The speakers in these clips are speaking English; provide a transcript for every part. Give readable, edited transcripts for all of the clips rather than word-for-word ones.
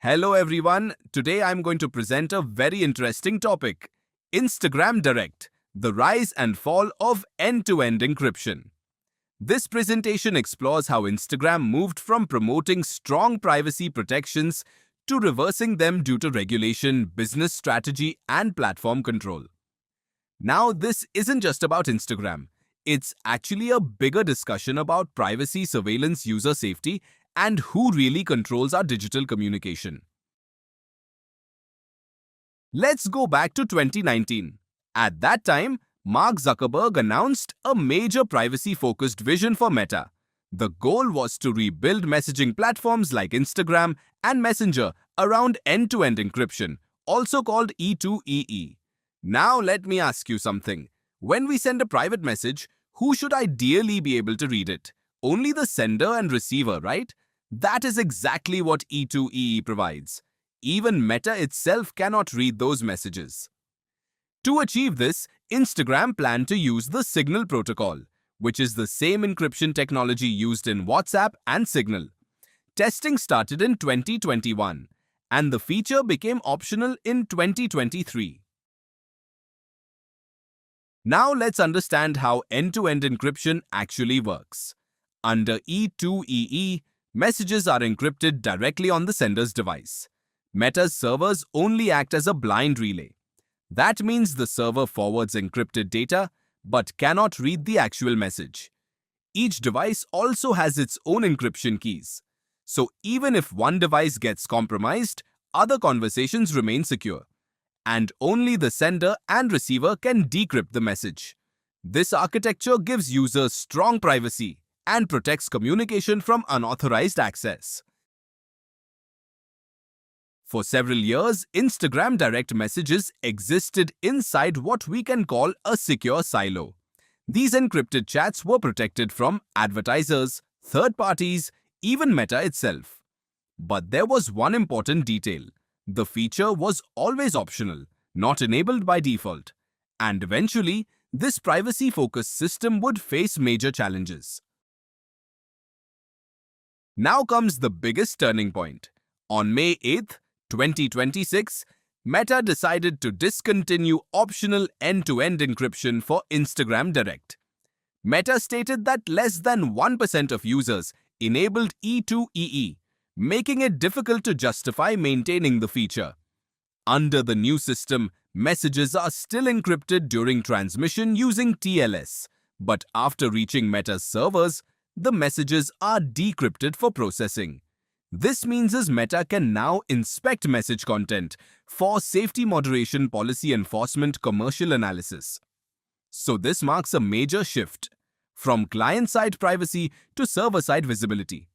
Hello everyone, today I'm going to present a very interesting topic. Instagram Direct, the rise and fall of end-to-end encryption. This presentation explores how Instagram moved from promoting strong privacy protections to reversing them due to regulation, business strategy, and platform control. Now, this isn't just about Instagram. It's actually a bigger discussion about privacy, surveillance, user safety, and who really controls our digital communication. Let's go back to 2019. At that time, Mark Zuckerberg announced a major privacy-focused vision for Meta. The goal was to rebuild messaging platforms like Instagram and Messenger around end-to-end encryption, also called E2EE. Now let me ask you something. When we send a private message, who should ideally be able to read it? Only the sender and receiver, right? That is exactly what E2EE provides. Even Meta itself cannot read those messages. To achieve this, Instagram planned to use the Signal protocol, which is the same encryption technology used in WhatsApp and Signal. Testing started in 2021, and the feature became optional in 2023. Now let's understand how end-to-end encryption actually works. Under E2EE, messages are encrypted directly on the sender's device. Meta's servers only act as a blind relay. That means the server forwards encrypted data but cannot read the actual message. Each device also has its own encryption keys. So even if one device gets compromised, other conversations remain secure. And only the sender and receiver can decrypt the message. This architecture gives users strong privacy and protects communication from unauthorized access. For several years, Instagram direct messages existed inside what we can call a secure silo. These encrypted chats were protected from advertisers, third parties, even Meta itself. But there was one important detail. The feature was always optional, not enabled by default. And eventually, this privacy-focused system would face major challenges. Now comes the biggest turning point. On May 8th, 2026, Meta decided to discontinue optional end-to-end encryption for Instagram Direct. Meta stated that less than 1% of users enabled E2EE, making it difficult to justify maintaining the feature. Under the new system, messages are still encrypted during transmission using TLS, but after reaching Meta's servers, the messages are decrypted for processing. This means Meta can now inspect message content for safety moderation, policy enforcement, commercial analysis. So this marks a major shift from client-side privacy to server-side visibility.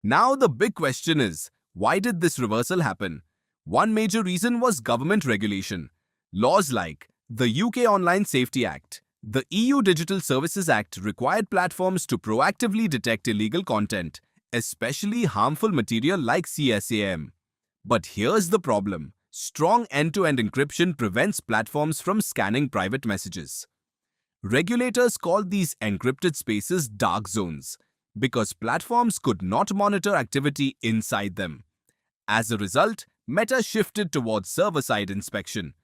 Now the big question is, why did this reversal happen? One major reason was government regulation. Laws like the UK Online Safety Act, the EU Digital Services Act required platforms to proactively detect illegal content, especially harmful material like CSAM. But here's the problem. Strong end-to-end encryption prevents platforms from scanning private messages. Regulators called these encrypted spaces dark zones, because platforms could not monitor activity inside them. As a result, Meta shifted towards server-side inspection.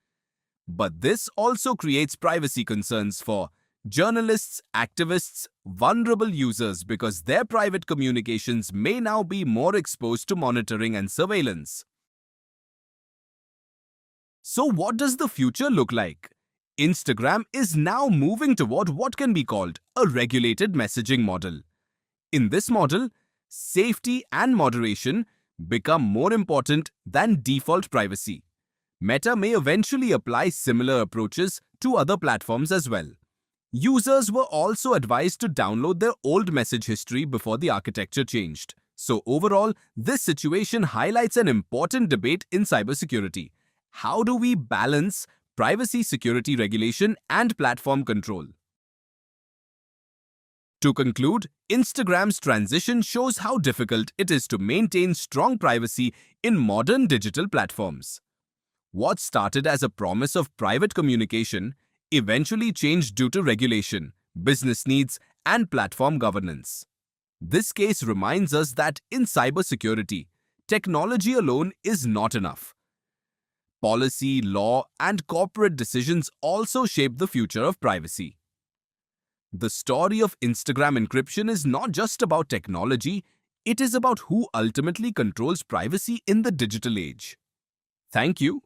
But this also creates privacy concerns for journalists, activists, vulnerable users because their private communications may now be more exposed to monitoring and surveillance. So what does the future look like? Instagram is now moving toward what can be called a regulated messaging model. In this model, safety and moderation become more important than default privacy. Meta may eventually apply similar approaches to other platforms as well. Users were also advised to download their old message history before the architecture changed. So overall, this situation highlights an important debate in cybersecurity. How do we balance privacy, security regulation, and platform control? To conclude, Instagram's transition shows how difficult it is to maintain strong privacy in modern digital platforms. What started as a promise of private communication eventually changed due to regulation, business needs, and platform governance. This case reminds us that in cybersecurity, technology alone is not enough. Policy, law, and corporate decisions also shape the future of privacy. The story of Instagram encryption is not just about technology, it is about who ultimately controls privacy in the digital age. Thank you